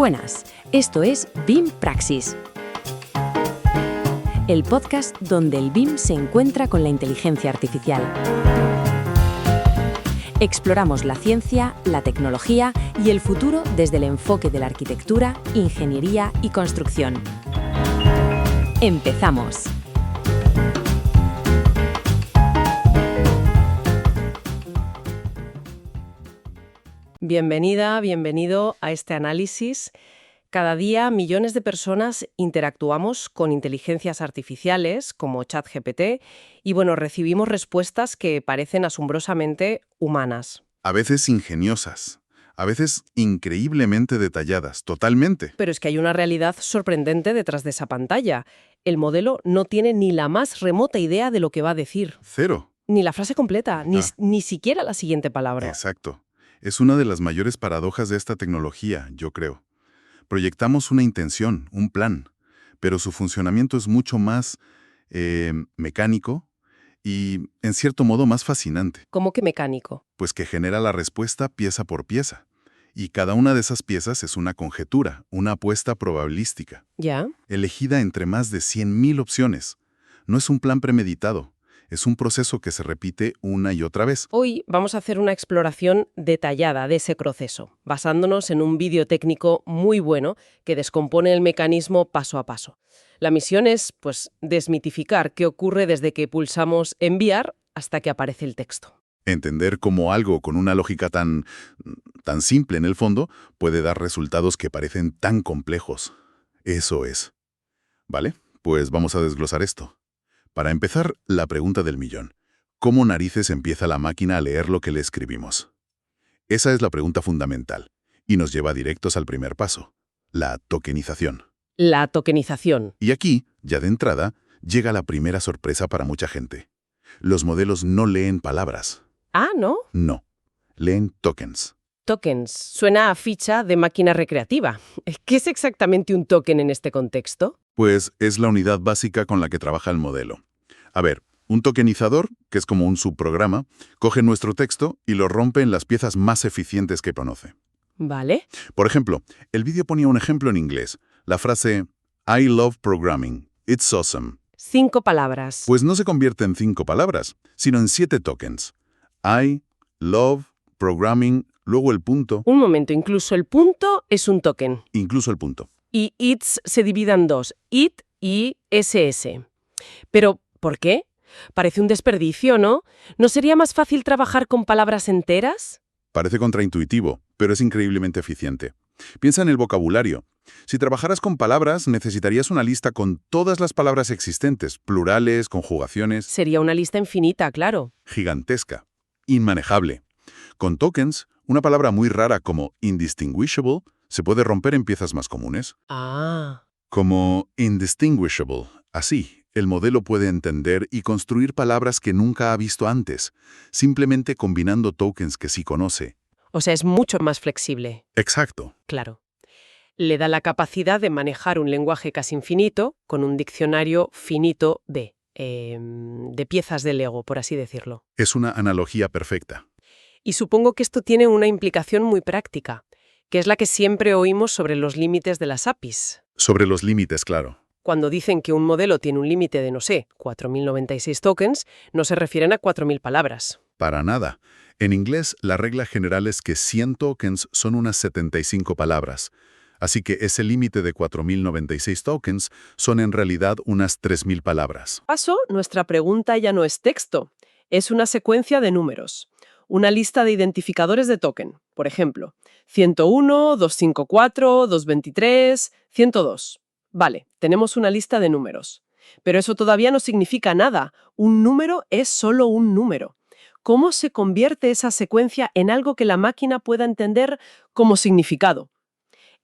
Buenas, esto es BIM Praxis, el podcast donde el BIM se encuentra con la inteligencia artificial. Exploramos la ciencia, la tecnología y el futuro desde el enfoque de la arquitectura, ingeniería y construcción. ¡Empezamos! Bienvenida, bienvenido a este análisis. Cada día millones de personas interactuamos con inteligencias artificiales como ChatGPT y recibimos respuestas que parecen asombrosamente humanas. A veces ingeniosas, a veces increíblemente detalladas, totalmente. Pero es que hay una realidad sorprendente detrás de esa pantalla. El modelo no tiene ni la más remota idea de lo que va a decir. Cero. Ni la frase completa, ni siquiera la siguiente palabra. Exacto. Es una de las mayores paradojas de esta tecnología, yo creo. Proyectamos una intención, un plan, pero su funcionamiento es mucho más mecánico y, en cierto modo, más fascinante. ¿Cómo que mecánico? Pues que genera la respuesta pieza por pieza. Y cada una de esas piezas es una conjetura, una apuesta probabilística. ¿Ya? Elegida entre más de 100.000 opciones. No es un plan premeditado. Es un proceso que se repite una y otra vez. Hoy vamos a hacer una exploración detallada de ese proceso, basándonos en un vídeo técnico muy bueno que descompone el mecanismo paso a paso. La misión es, desmitificar qué ocurre desde que pulsamos enviar hasta que aparece el texto. Entender cómo algo con una lógica tan simple en el fondo puede dar resultados que parecen tan complejos. Eso es. ¿Vale? Pues vamos a desglosar esto. Para empezar, la pregunta del millón. ¿Cómo narices empieza la máquina a leer lo que le escribimos? Esa es la pregunta fundamental, y nos lleva directos al primer paso, la tokenización. La tokenización. Y aquí, ya de entrada, llega la primera sorpresa para mucha gente. Los modelos no leen palabras. Ah, ¿no? No, leen tokens. Tokens. Suena a ficha de máquina recreativa. ¿Qué es exactamente un token en este contexto? Pues es la unidad básica con la que trabaja el modelo. A ver, un tokenizador, que es como un subprograma, coge nuestro texto y lo rompe en las piezas más eficientes que conoce. Vale. Por ejemplo, el vídeo ponía un ejemplo en inglés. La frase I love programming. It's awesome. 5 palabras. Pues no se convierte en 5 palabras, sino en 7 tokens. I love programming, luego el punto. Un momento, incluso el punto es un token. Incluso el punto. Y its se divide en dos, it y ss. Pero, ¿por qué? Parece un desperdicio, ¿no? ¿No sería más fácil trabajar con palabras enteras? Parece contraintuitivo, pero es increíblemente eficiente. Piensa en el vocabulario. Si trabajaras con palabras, necesitarías una lista con todas las palabras existentes, plurales, conjugaciones. Sería una lista infinita, claro. Gigantesca. Inmanejable. Con tokens, una palabra muy rara como indistinguishable se puede romper en piezas más comunes. Ah. Como indistinguishable. Así, el modelo puede entender y construir palabras que nunca ha visto antes, simplemente combinando tokens que sí conoce. O sea, es mucho más flexible. Exacto. Claro. Le da la capacidad de manejar un lenguaje casi infinito con un diccionario finito de piezas de Lego, por así decirlo. Es una analogía perfecta. Y supongo que esto tiene una implicación muy práctica, que es la que siempre oímos sobre los límites de las APIs. Sobre los límites, claro. Cuando dicen que un modelo tiene un límite de, 4.096 tokens, no se refieren a 4.000 palabras. Para nada. En inglés, la regla general es que 100 tokens son unas 75 palabras. Así que ese límite de 4.096 tokens son en realidad unas 3.000 palabras. Paso, nuestra pregunta ya no es texto, es una secuencia de números. Una lista de identificadores de token, por ejemplo, 101, 254, 223, 102. Vale, tenemos una lista de números. Pero eso todavía no significa nada. Un número es solo un número. ¿Cómo se convierte esa secuencia en algo que la máquina pueda entender como significado?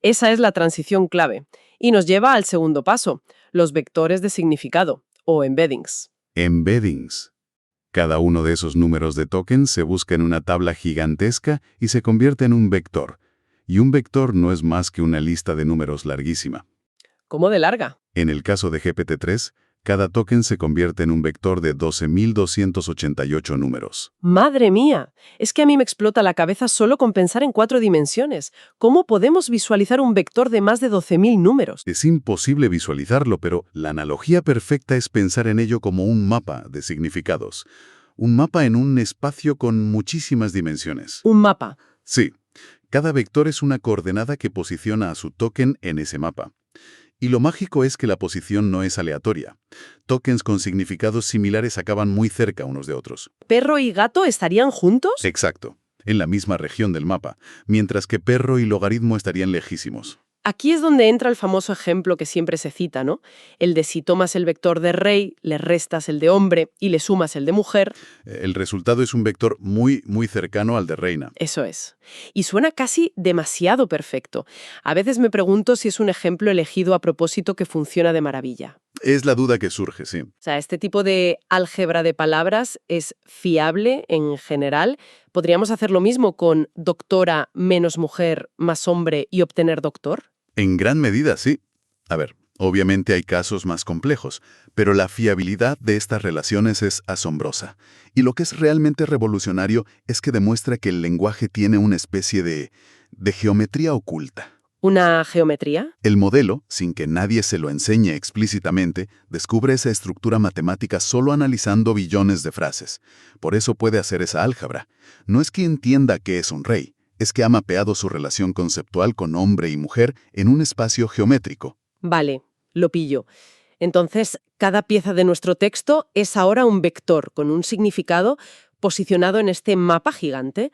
Esa es la transición clave. Y nos lleva al segundo paso, los vectores de significado, o embeddings. Embeddings. Cada uno de esos números de tokens se busca en una tabla gigantesca y se convierte en un vector. Y un vector no es más que una lista de números larguísima. ¿Cómo de larga? En el caso de GPT-3, Cada token se convierte en un vector de 12.288 números. ¡Madre mía! Es que a mí me explota la cabeza solo con pensar en 4 dimensiones. ¿Cómo podemos visualizar un vector de más de 12.000 números? Es imposible visualizarlo, pero la analogía perfecta es pensar en ello como un mapa de significados. Un mapa en un espacio con muchísimas dimensiones. Un mapa. Sí, cada vector es una coordenada que posiciona a su token en ese mapa. Y lo mágico es que la posición no es aleatoria. Tokens con significados similares acaban muy cerca unos de otros. ¿Perro y gato estarían juntos? Exacto, en la misma región del mapa, mientras que perro y logaritmo estarían lejísimos. Aquí es donde entra el famoso ejemplo que siempre se cita, ¿no? El de si tomas el vector de rey, le restas el de hombre y le sumas el de mujer. El resultado es un vector muy cercano al de reina. Eso es. Y suena casi demasiado perfecto. A veces me pregunto si es un ejemplo elegido a propósito que funciona de maravilla. Es la duda que surge, sí. O sea, este tipo de álgebra de palabras es fiable en general. ¿Podríamos hacer lo mismo con doctora menos mujer más hombre y obtener doctor? En gran medida, sí. A ver, obviamente hay casos más complejos, pero la fiabilidad de estas relaciones es asombrosa. Y lo que es realmente revolucionario es que demuestra que el lenguaje tiene una especie de geometría oculta. ¿Una geometría? El modelo, sin que nadie se lo enseñe explícitamente, descubre esa estructura matemática solo analizando billones de frases. Por eso puede hacer esa álgebra. No es que entienda qué es un rey, es que ha mapeado su relación conceptual con hombre y mujer en un espacio geométrico. Vale, lo pillo. Entonces, cada pieza de nuestro texto es ahora un vector con un significado posicionado en este mapa gigante.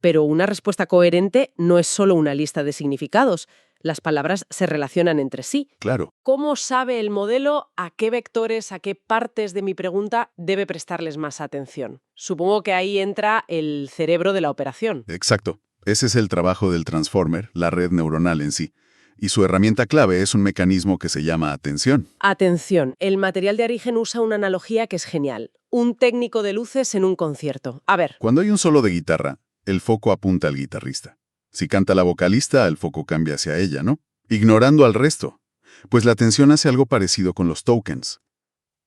Pero una respuesta coherente no es solo una lista de significados. Las palabras se relacionan entre sí. Claro. ¿Cómo sabe el modelo a qué vectores, a qué partes de mi pregunta debe prestarles más atención? Supongo que ahí entra el cerebro de la operación. Exacto. Ese es el trabajo del transformer, la red neuronal en sí. Y su herramienta clave es un mecanismo que se llama atención. Atención, el material de origen usa una analogía que es genial. Un técnico de luces en un concierto. A ver. Cuando hay un solo de guitarra, el foco apunta al guitarrista. Si canta la vocalista, el foco cambia hacia ella, ¿no? Ignorando al resto. Pues la atención hace algo parecido con los tokens.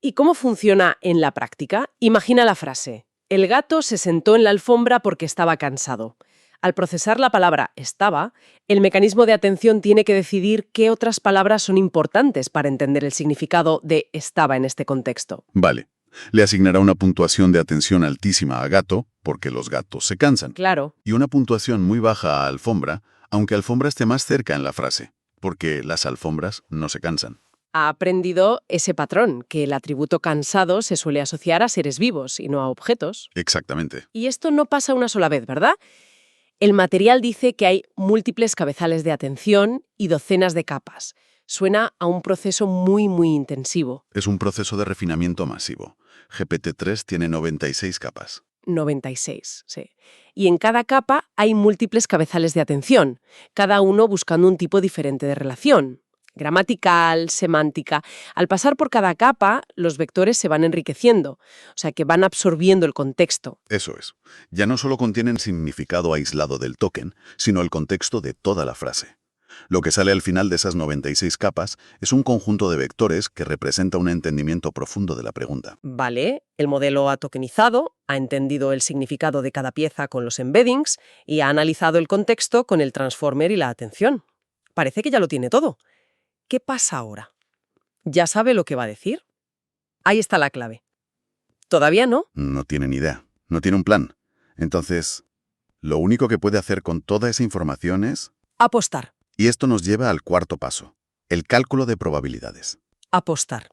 ¿Y cómo funciona en la práctica? Imagina la frase. El gato se sentó en la alfombra porque estaba cansado. Al procesar la palabra estaba, el mecanismo de atención tiene que decidir qué otras palabras son importantes para entender el significado de estaba en este contexto. Vale. Le asignará una puntuación de atención altísima a gato, porque los gatos se cansan. Claro. Y una puntuación muy baja a alfombra, aunque alfombra esté más cerca en la frase, porque las alfombras no se cansan. Ha aprendido ese patrón, que el atributo cansado se suele asociar a seres vivos y no a objetos. Exactamente. Y esto no pasa una sola vez, ¿verdad? El material dice que hay múltiples cabezales de atención y docenas de capas. Suena a un proceso muy intensivo. Es un proceso de refinamiento masivo. GPT-3 tiene 96 capas. 96, sí. Y en cada capa hay múltiples cabezales de atención, cada uno buscando un tipo diferente de relación. Gramatical, semántica. Al pasar por cada capa, los vectores se van enriqueciendo, o sea que van absorbiendo el contexto. Eso es. Ya no solo contienen significado aislado del token, sino el contexto de toda la frase. Lo que sale al final de esas 96 capas es un conjunto de vectores que representa un entendimiento profundo de la pregunta. Vale, el modelo ha tokenizado, ha entendido el significado de cada pieza con los embeddings y ha analizado el contexto con el transformer y la atención. Parece que ya lo tiene todo. ¿Qué pasa ahora? ¿Ya sabe lo que va a decir? Ahí está la clave. ¿Todavía no? No tiene ni idea. No tiene un plan. Entonces, lo único que puede hacer con toda esa información es... Apostar. Y esto nos lleva al cuarto paso, el cálculo de probabilidades. Apostar.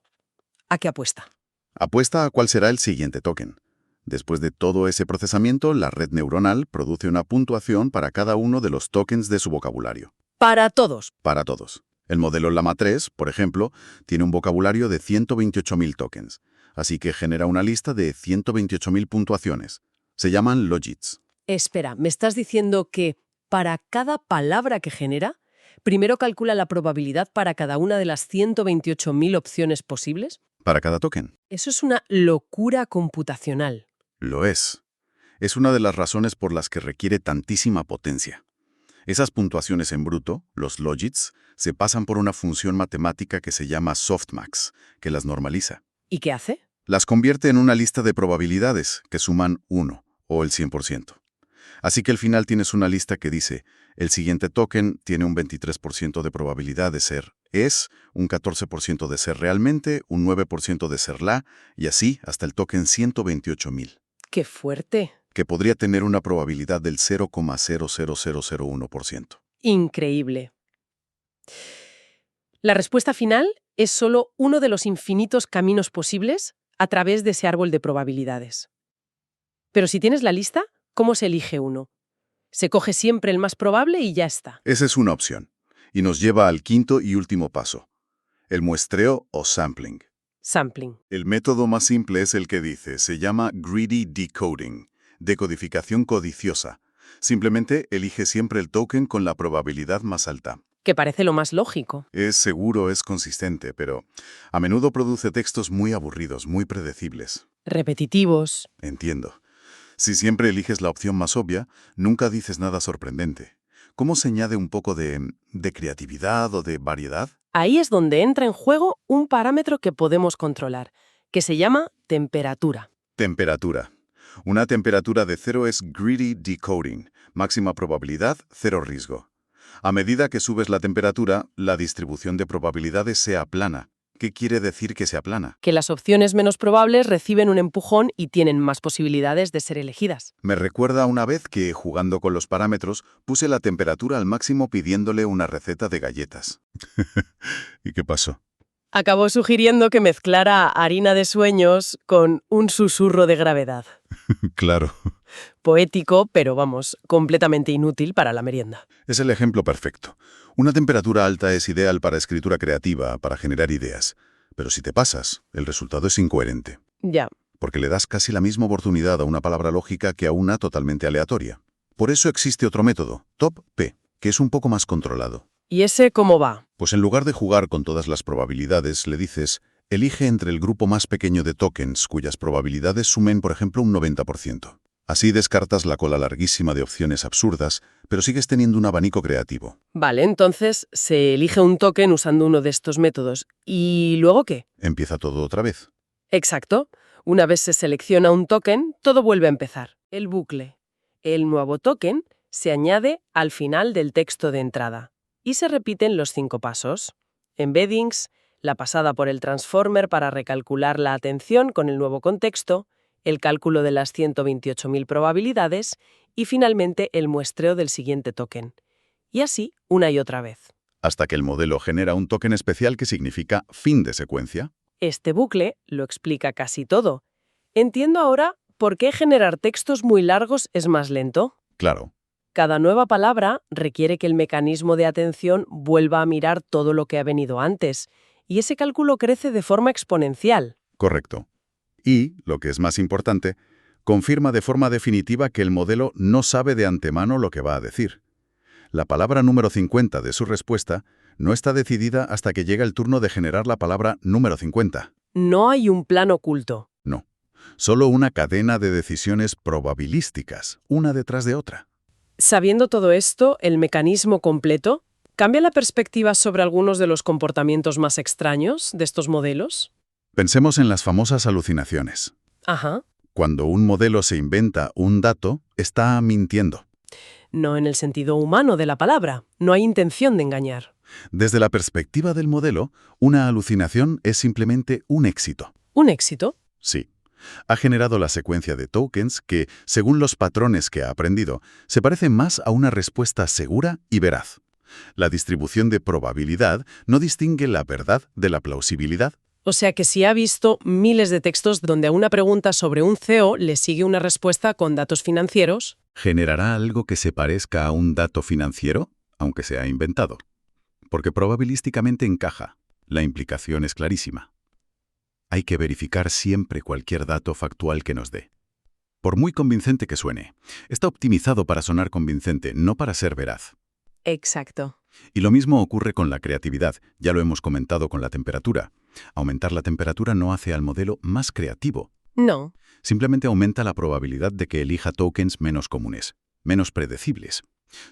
¿A qué apuesta? Apuesta a cuál será el siguiente token. Después de todo ese procesamiento, la red neuronal produce una puntuación para cada uno de los tokens de su vocabulario. Para todos. Para todos. El modelo Llama 3, por ejemplo, tiene un vocabulario de 128.000 tokens, así que genera una lista de 128.000 puntuaciones. Se llaman logits. Espera, ¿me estás diciendo que para cada palabra que genera, primero calcula la probabilidad para cada una de las 128.000 opciones posibles? Para cada token. Eso es una locura computacional. Lo es. Es una de las razones por las que requiere tantísima potencia. Esas puntuaciones en bruto, los logits, se pasan por una función matemática que se llama softmax, que las normaliza. ¿Y qué hace? Las convierte en una lista de probabilidades que suman 1 o el 100%. Así que al final tienes una lista que dice, el siguiente token tiene un 23% de probabilidad de ser es, un 14% de ser realmente, un 9% de ser la, y así hasta el token 128.000, ¡Qué fuerte! que podría tener una probabilidad del 0,00001%. Increíble. La respuesta final es solo uno de los infinitos caminos posibles a través de ese árbol de probabilidades. Pero si tienes la lista, ¿cómo se elige uno? Se coge siempre el más probable y ya está. Esa es una opción, y nos lleva al quinto y último paso, el muestreo o sampling. Sampling. El método más simple es el que dice, se llama greedy decoding, decodificación codiciosa. Simplemente elige siempre el token con la probabilidad más alta. Que parece lo más lógico. Es seguro, es consistente, pero a menudo produce textos muy aburridos, muy predecibles. Repetitivos. Entiendo. Si siempre eliges la opción más obvia, nunca dices nada sorprendente. ¿Cómo se añade un poco de creatividad o de variedad? Ahí es donde entra en juego un parámetro que podemos controlar, que se llama temperatura. Temperatura. Una temperatura de 0 es greedy decoding, máxima probabilidad, 0 riesgo. A medida que subes la temperatura, la distribución de probabilidades se aplana. ¿Qué quiere decir que se aplana? Que las opciones menos probables reciben un empujón y tienen más posibilidades de ser elegidas. Me recuerda una vez que, jugando con los parámetros, puse la temperatura al máximo pidiéndole una receta de galletas. ¿Y qué pasó? Acabó sugiriendo que mezclara harina de sueños con un susurro de gravedad. Claro. Poético, pero vamos, completamente inútil para la merienda. Es el ejemplo perfecto. Una temperatura alta es ideal para escritura creativa, para generar ideas. Pero si te pasas, el resultado es incoherente. Ya. Porque le das casi la misma oportunidad a una palabra lógica que a una totalmente aleatoria. Por eso existe otro método, Top-P, que es un poco más controlado. ¿Y ese cómo va? Pues en lugar de jugar con todas las probabilidades, le dices, elige entre el grupo más pequeño de tokens cuyas probabilidades sumen, por ejemplo, un 90%. Así descartas la cola larguísima de opciones absurdas, pero sigues teniendo un abanico creativo. Vale, entonces se elige un token usando uno de estos métodos. ¿Y luego qué? Empieza todo otra vez. Exacto. Una vez se selecciona un token, todo vuelve a empezar. El bucle. El nuevo token se añade al final del texto de entrada. Y se repiten los 5 pasos. Embeddings, la pasada por el transformer para recalcular la atención con el nuevo contexto, el cálculo de las 128.000 probabilidades y finalmente el muestreo del siguiente token. Y así, una y otra vez. Hasta que el modelo genera un token especial que significa fin de secuencia. Este bucle lo explica casi todo. Entiendo ahora por qué generar textos muy largos es más lento. Claro. Cada nueva palabra requiere que el mecanismo de atención vuelva a mirar todo lo que ha venido antes, y ese cálculo crece de forma exponencial. Correcto. Y, lo que es más importante, confirma de forma definitiva que el modelo no sabe de antemano lo que va a decir. La palabra número 50 de su respuesta no está decidida hasta que llega el turno de generar la palabra número 50. No hay un plan oculto. No. Solo una cadena de decisiones probabilísticas, una detrás de otra. Sabiendo todo esto, el mecanismo completo, ¿cambia la perspectiva sobre algunos de los comportamientos más extraños de estos modelos? Pensemos en las famosas alucinaciones. Ajá. Cuando un modelo se inventa un dato, está mintiendo. No en el sentido humano de la palabra. No hay intención de engañar. Desde la perspectiva del modelo, una alucinación es simplemente un éxito. ¿Un éxito? Sí. Ha generado la secuencia de tokens que, según los patrones que ha aprendido, se parece más a una respuesta segura y veraz. La distribución de probabilidad no distingue la verdad de la plausibilidad. O sea que si ha visto miles de textos donde a una pregunta sobre un CEO le sigue una respuesta con datos financieros, ¿Generará algo que se parezca a un dato financiero, aunque sea inventado? Porque probabilísticamente encaja. La implicación es clarísima. Hay que verificar siempre cualquier dato factual que nos dé. Por muy convincente que suene, está optimizado para sonar convincente, no para ser veraz. Exacto. Y lo mismo ocurre con la creatividad, ya lo hemos comentado con la temperatura. Aumentar la temperatura no hace al modelo más creativo. No. Simplemente aumenta la probabilidad de que elija tokens menos comunes, menos predecibles.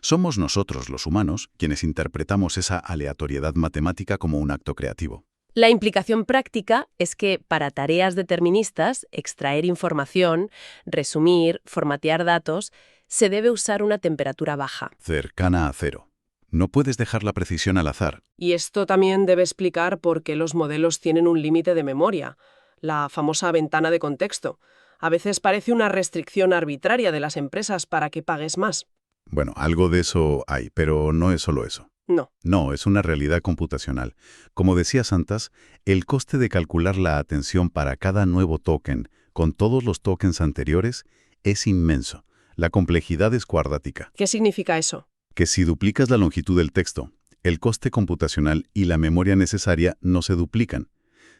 Somos nosotros, los humanos, quienes interpretamos esa aleatoriedad matemática como un acto creativo. La implicación práctica es que para tareas deterministas, extraer información, resumir, formatear datos, se debe usar una temperatura baja. Cercana a cero. No puedes dejar la precisión al azar. Y esto también debe explicar por qué los modelos tienen un límite de memoria, la famosa ventana de contexto. A veces parece una restricción arbitraria de las empresas para que pagues más. Bueno, algo de eso hay, pero no es solo eso. No. No, es una realidad computacional. Como decía Santas, el coste de calcular la atención para cada nuevo token, con todos los tokens anteriores, es inmenso. La complejidad es cuadratica. ¿Qué significa eso? Que si duplicas la longitud del texto, el coste computacional y la memoria necesaria no se duplican,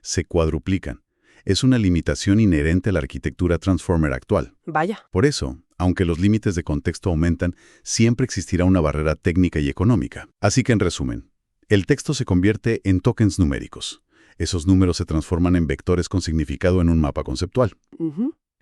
se cuadruplican. Es una limitación inherente a la arquitectura Transformer actual. Vaya. Por eso, aunque los límites de contexto aumentan, siempre existirá una barrera técnica y económica. Así que, en resumen, el texto se convierte en tokens numéricos. Esos números se transforman en vectores con significado en un mapa conceptual.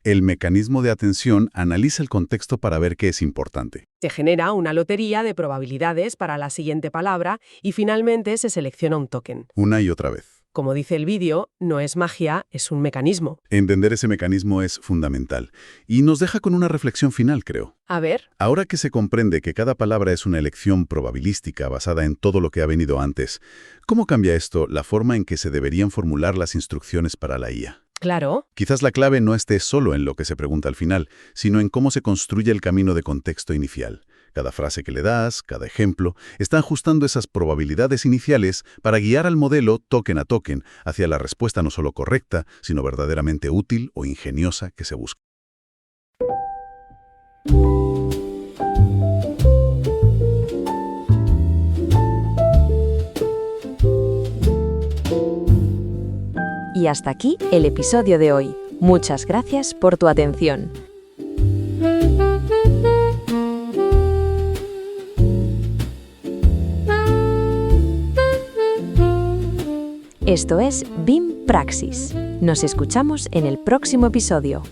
El mecanismo de atención analiza el contexto para ver qué es importante. Se genera una lotería de probabilidades para la siguiente palabra y finalmente se selecciona un token. Una y otra vez. Como dice el vídeo, no es magia, es un mecanismo. Entender ese mecanismo es fundamental. Y nos deja con una reflexión final, creo. A ver. Ahora que se comprende que cada palabra es una elección probabilística basada en todo lo que ha venido antes, ¿cómo cambia esto la forma en que se deberían formular las instrucciones para la IA? Claro. Quizás la clave no esté solo en lo que se pregunta al final, sino en cómo se construye el camino de contexto inicial. Cada frase que le das, cada ejemplo, está ajustando esas probabilidades iniciales para guiar al modelo token a token hacia la respuesta no solo correcta, sino verdaderamente útil o ingeniosa que se busca. Y hasta aquí el episodio de hoy. Muchas gracias por tu atención. Esto es BIM Praxis. Nos escuchamos en el próximo episodio.